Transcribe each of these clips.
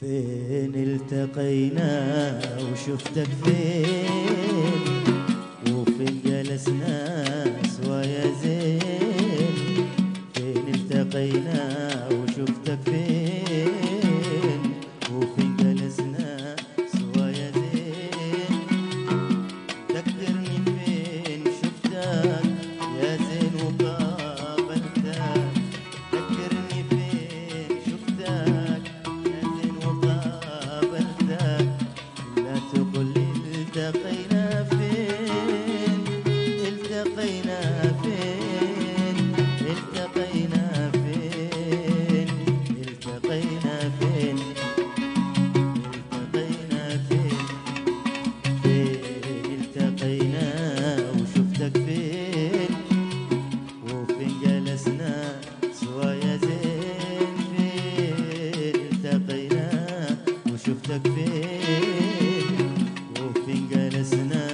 فين التقينا وشفتك فين، وفين جلسنا سوا يا زين. فين التقينا وشفتك فين، وفين جلسنا سوا يا زين. ذكرني فين شفتك يا زين وقابلتك. ذكرني فين شفتك يا زين وقابلتك. لا تقل لي التقينا فين، التقينا فين، التقينا فين، التقينا فين، التقينا فين. فين التقينا وشفتك فين، وفين جلسنا سوا يا زين. فين التقينا وشفتك فين، وفين جلسنا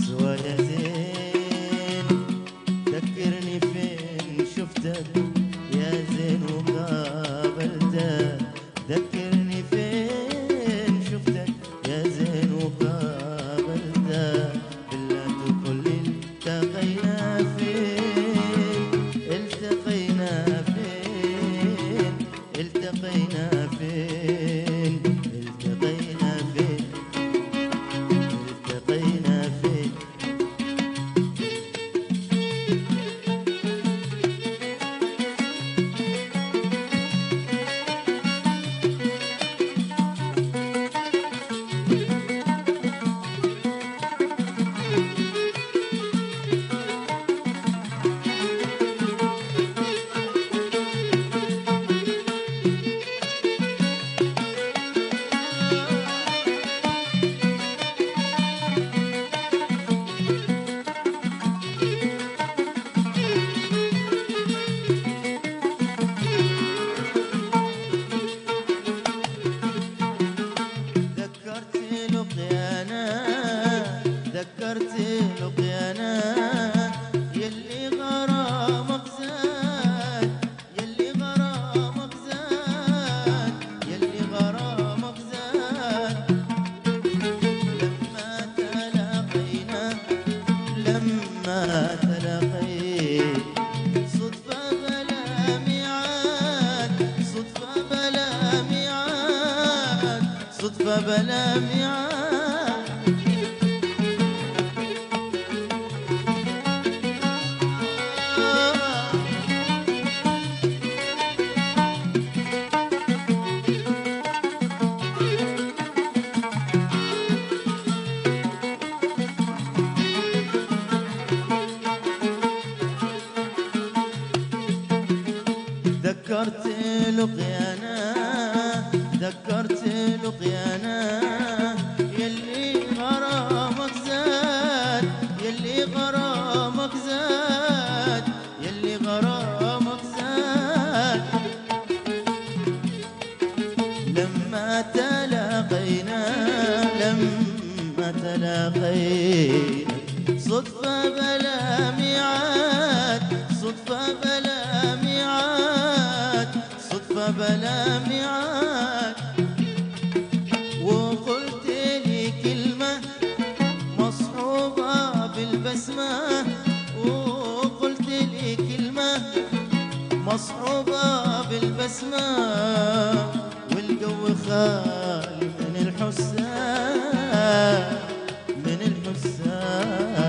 سوا يا زين. ذكرني فين شفتك يا زين وقابلتك. ذكرني فين شفتك يا زين وقابلتك. إلا تقول لي التقينا فين، التقينا فين، التقينا فين، التقينا فين، التقينا فين. ذكرت لقيانا، ذكرت لقيانا. يلي غرامك زاد، يلي غرامك زاد، يلي غرامك زاد. لما تلاقينا، لما تلاقيت. صدفة بلا ميعاد، صدفة بلا ميعاد، صدفة بلا ميعاد. ذكرت لقيانا، ذكرت لقيانا. يلي غرامك زاد، يلي غرامك زاد، يلي غرامك زاد. لما تلاقينا، لما تلاقينا. صدفة بلا ميعاد، صدفة بلا ميعاد، صدفة بلا ميعاد. وقلت لي كلمة مصحوبة بالبسمة، وقلت لي كلمة مصحوبة بالبسمة. والجو خالي من الحسان، من الحسان،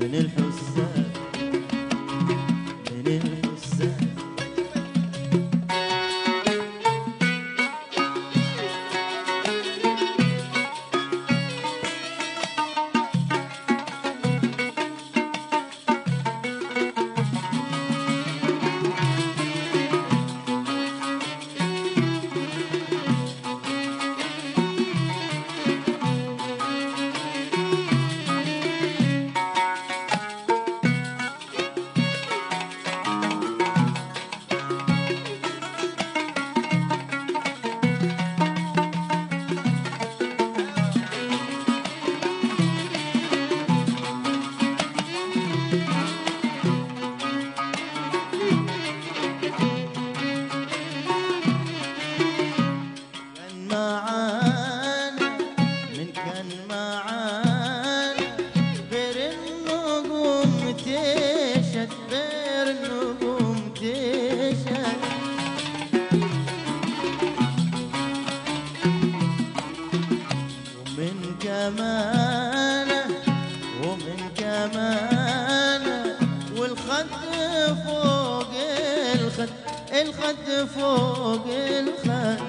من الحسان، من الحسان. الخد فوق الخد.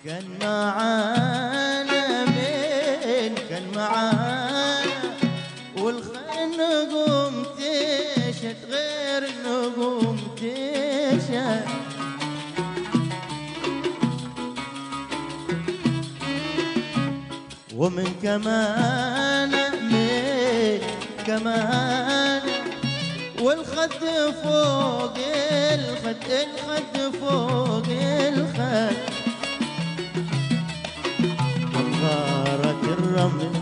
كان معانا مين كان معانا والخيل نقوم تشت غير نقوم تشت. ومن كمان مين كمان والخد فوق الخد الخد فوق الخد. غارت الرمل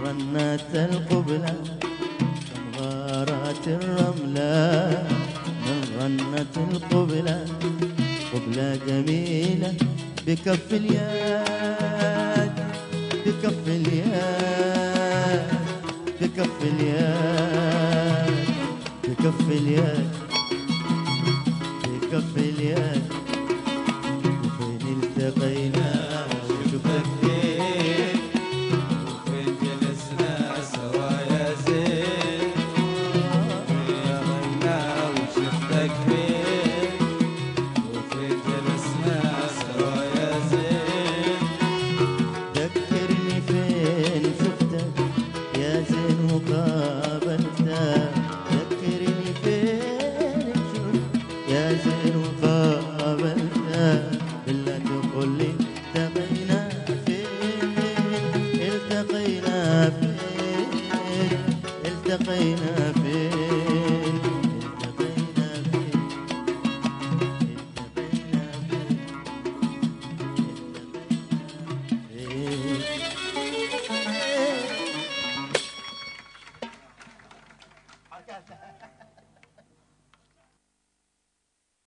رنت القبلة غارت الرملة من رنت القبلة. قبلة جميلة بكف اليد بكف اليد بكف اليد بكف اليد بكف اليد. وفين التقينا وشوفك كيف وفين جلسنا سوا يا زين. يا غنى وشفتك فين وفين جلسنا سوا يا زين. ذكرني فين شفتك يا زين وقابلتك. ذكرني فين شفتك يا زين وقابلتك. إلا تقول لي التقينا فين التقينا فين التقينا فين التقينا فين التقينا فين.